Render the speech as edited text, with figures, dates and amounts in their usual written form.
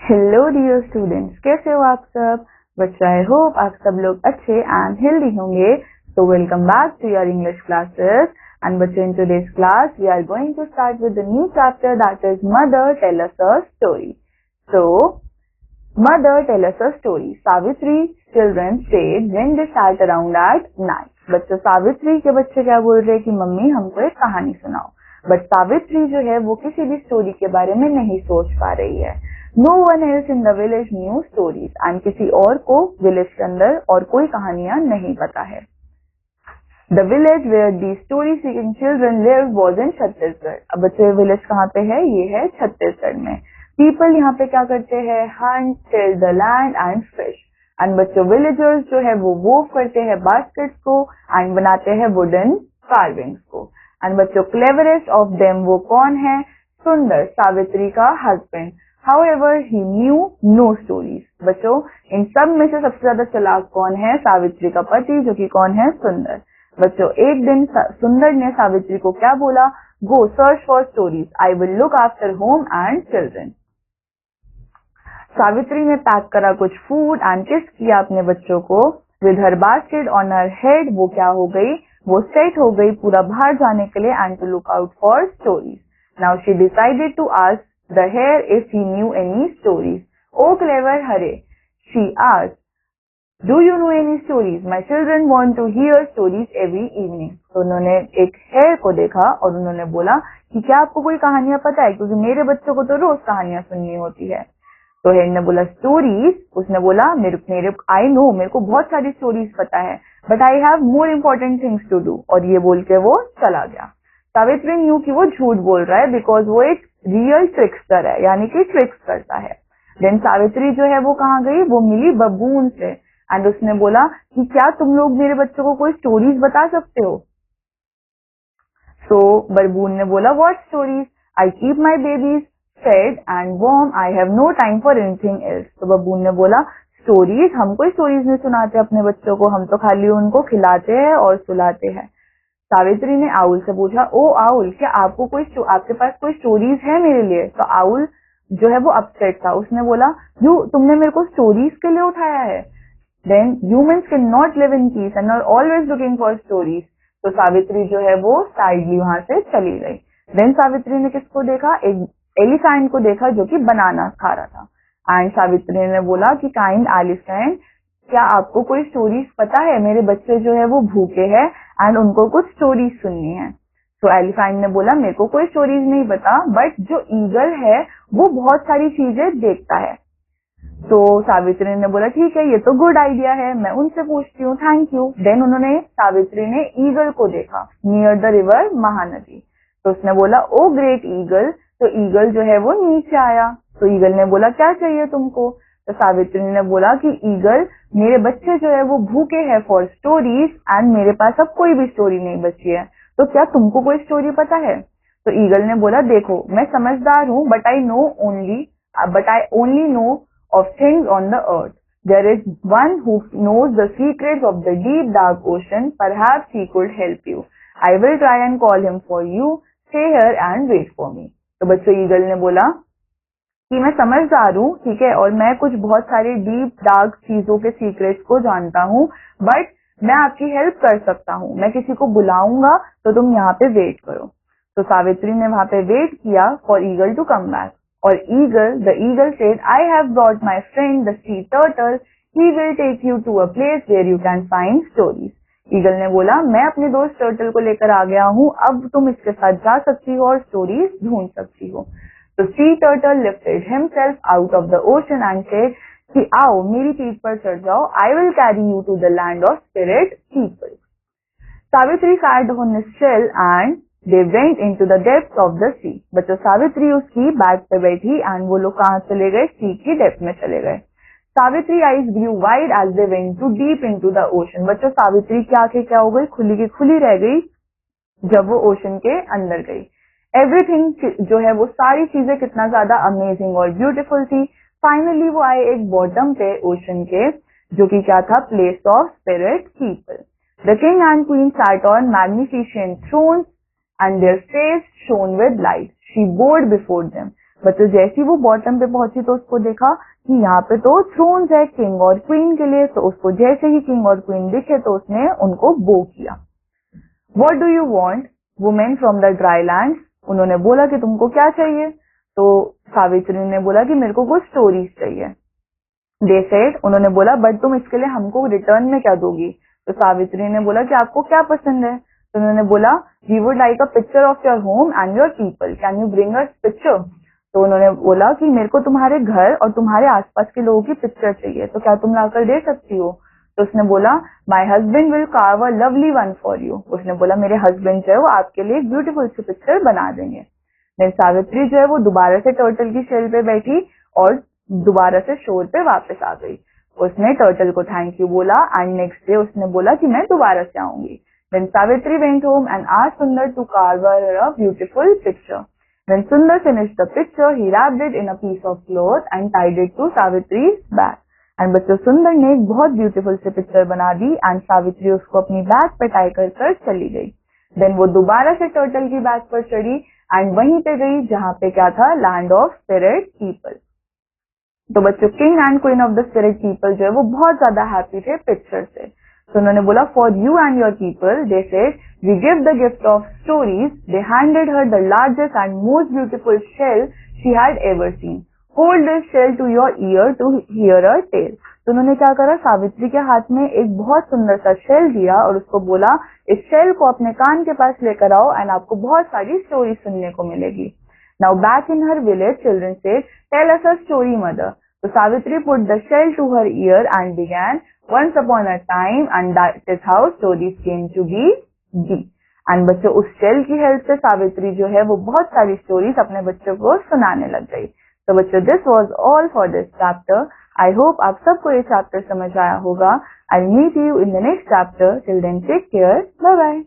Hello dear students, कैसे हो आप सब बच्चा। आई होप आप सब लोग अच्छे एंड हेल्दी होंगे। So welcome back to your English classes and बच्चे, in today's class we are going to start with the new chapter that is mother tell us a story. So mother tell us a story. Savitri children stayed when they sat around at night. बच्चों, सावित्री के बच्चे क्या बोल रहे हैं कि mummy हमको एक कहानी सुनाओ। बट सावित्री जो है वो किसी भी स्टोरी के बारे में नहीं सोच पा रही है। No one else in the village knew stories and किसी और को विलेज के अंदर और कोई कहानियां नहीं पता है। The village where these story seeking children lived was in Chhattisgarh. अब बच्चे, विलेज कहाँ पे है? ये है छत्तीसगढ़ में। People यहाँ पे क्या करते हैं? Hunt, till the land and fish। And बच्चों, विलेजर्स जो है वो wove करते हैं बास्केट्स को एंड बनाते हैं वुडन कार्विंग्स को। एंड बच्चों, क्लेवरेस्ट ऑफ देम वो कौन है? सुंदर, सावित्री का husband. However, he knew no stories। बच्चों, इन सब में से सबसे ज्यादा चालाक कौन है? सावित्री का पति, जो कि कौन है? सुंदर। बच्चों, एक दिन सुंदर ने सावित्री को क्या बोला? Go search for stories, I will look after home and children. Savitri ने पैक करा कुछ फूड एंड किस किया अपने बच्चों को। With her basket on her head, वो क्या हो गई? वो सेट हो गई पूरा बाहर जाने के लिए and to look out for stories. Now she decided to ask the hare if he knew any stories. Oh clever hare, she asked, do you know any stories? My children want to hear stories every evening। तो उन्होंने एक hair को देखा और उन्होंने बोला कि क्या आपको कोई कहानियां पता है, क्योंकि मेरे बच्चों को तो रोज कहानियां सुननी होती है। तो हेयर ने बोला स्टोरीज। उसने बोला मेरे आई नो, मेरे को बहुत सारी स्टोरीज पता है, but I have more important things to do. और ये बोल के वो चला गया। सावित्री न्यू कि वो झूठ बोल रहा है बिकॉज वो एक रियल ट्रिक्सटर है, यानी कि ट्रिक्स करता है। देन सावित्री जो है वो कहाँ गई? वो मिली बबून से एंड उसने बोला कि क्या तुम लोग मेरे बच्चों को कोई स्टोरीज बता सकते हो? सो बबून ने बोला what stories? I keep my babies fed and warm, I have no time for anything else. तो बबून ने बोला स्टोरीज? हम कोई स्टोरीज नहीं सुनाते अपने बच्चों को, हम तो खाली उनको खिलाते हैं और सुलाते हैं। सावित्री ने आउल से पूछा, ओ आउल, क्या आपके पास कोई स्टोरीज है मेरे लिए? तो आउल जो है वो अपसेट था। उसने बोला तुमने मेरे को स्टोरीज के लिए उठाया है? Then humans can not live in peace and are always looking for stories. तो सावित्री जो है वो साइडली वहां से चली गई। देन सावित्री ने किसको देखा? एक एलिफेंट को देखा जो कि बनाना खा रहा था। एंड सावित्री ने बोला कि काइंड एलिफेंट, क्या आपको कोई स्टोरीज पता है? मेरे बच्चे जो है वो भूखे हैं एंड उनको कुछ स्टोरीज सुननी है। तो एलिफेंट ने बोला मेरे को कोई स्टोरीज नहीं पता, बट जो ईगल है वो बहुत सारी चीजें देखता है। तो सावित्री ने बोला ठीक है, ये तो गुड आइडिया है, मैं उनसे पूछती हूँ, थैंक यू। देन सावित्री ने ईगल को देखा नियर द रिवर महानदी। तो उसने बोला ओ ग्रेट ईगल। तो ईगल जो है वो नीचे आया। तो ईगल ने बोला क्या चाहिए तुमको? तो सावित्री ने बोला कि ईगल, मेरे बच्चे जो है वो भूखे हैं फॉर स्टोरीज एंड मेरे पास अब कोई भी स्टोरी नहीं बची है, तो क्या तुमको कोई स्टोरी पता है? तो ईगल ने बोला देखो, मैं समझदार हूँ, but I only know of things on the earth. There is one who knows the secrets of the deep dark ocean, perhaps he could help you. I will try and call him for you, stay here and wait for me. तो बच्चों, eagle ने बोला कि मैं समझदार हूँ, ठीक है, और मैं कुछ बहुत सारी डीप डार्क चीजों के सीक्रेट्स को जानता हूँ, बट मैं आपकी हेल्प कर सकता हूँ। मैं किसी को बुलाऊंगा तो तुम यहाँ पे वेट करो। तो सावित्री ने वहां पे वेट किया for eagle to come back. और the eagle said, I have brought my friend the sea turtle, he will take you to a place where you can find stories. Eagle ने बोला मैं अपने दोस्त टर्टल को लेकर आ गया हूँ, अब तुम इसके साथ जा सकती हो और स्टोरीज ढूंढ सकती हो। तो sea turtle lifted himself out of the ocean and said कि आओ मेरी पीठ पर चढ़ जाओ, I will carry you to the land of spirit people। Savitri sat on his shell and they went into the depths of the sea। बच्चों, सावित्री उसकी back पे बैठी एंड वो लोग कहाँ चले गए? सी की डेप्थ में चले गए। Savitri eyes grew wide as they went too deep into the ocean। बच्चों, सावित्री की आंखें क्या हो गई? खुली की खुली रह गई जब वो ओशन के अंदर गई। एवरीथिंग जो है वो सारी चीजें कितना ज्यादा अमेजिंग और ब्यूटीफुल थी। फाइनली वो आए एक बॉटम पे ओशन के, जो कि क्या था? Place of spirit people. The king and queen sat on magnificent thrones and their face shown with light, she board before them. बच्चों जैसे ही वो बॉटम पे पहुंची तो उसको देखा कि यहाँ पे तो थ्रोन्स है किंग और क्वीन के लिए, तो उसको जैसे ही किंग और क्वीन दिखे तो उसने उनको बो किया। What do you want? Women from the dry land. उन्होंने बोला कि तुमको क्या चाहिए, तो सावित्री ने बोला कि मेरे को कुछ स्टोरीज चाहिए। दे सेड, उन्होंने बोला बट तुम इसके लिए हमको रिटर्न में क्या दोगी? तो सावित्री ने बोला कि आपको क्या पसंद है? तो उन्होंने बोला we would like a picture of your home and your people, can you bring us picture? तो उन्होंने बोला कि मेरे को तुम्हारे घर और तुम्हारे आसपास के लोगों की पिक्चर चाहिए, तो क्या तुम लाकर दे सकती हो? तो उसने बोला my husband will curve a lovely one for you. उसने बोला मेरे हस्बैंड जो है वो आपके लिए एक ब्यूटीफुल सी पिक्चर बना देंगे। देन सावित्री जो है वो दोबारा से टर्टल की शेल पे बैठी और दोबारा से शोर पे वापस आ गई। उसने टर्टल को थैंक यू बोला एंड नेक्स्ट डे उसने बोला कि मैं दोबारा से आऊंगी। Then Savitri went home and asked Sundar to carve her a beautiful picture. When Sundar finished the picture, he wrapped it in a piece of cloth and tied it to Savitri's bag. And बच्चों सुंदर ने एक बहुत beautiful सी picture बना दी and Savitri उसको अपनी bag पे tie कर चली गई। देन वो दोबारा से टर्टल की बैग पर चढ़ी एंड वहीं पे गई जहाँ पे क्या था, लैंड ऑफ स्पिरिट पीपल। तो बच्चों king and queen of the spirit people जो है वो बहुत ज्यादा हैप्पी थे पिक्चर से। तो उन्होंने बोला for you and your people they said we give the gift of stories. They handed her the largest and most beautiful shell she had ever seen. Hold this shell to your ear to hear a tale. तो उन्होंने क्या करा, सावित्री के हाथ में एक बहुत सुंदर सा शेल दिया और उसको बोला इस शेल को अपने कान के पास लेकर आओ एंड आपको बहुत सारी स्टोरी सुनने को मिलेगी। Now back in her village children said tell us a story mother. तो Savitri put the shell to her ear and began once upon a time and that is how stories came to be. And बच्चों उस shell की help से सावित्री जो है वो बहुत सारी स्टोरीज अपने बच्चों को सुनाने लग गई। तो बच्चों this was all for this chapter. I hope आप सबको ये चैप्टर समझ आया होगा। I meet you in the next chapter. Till then take care, bye bye.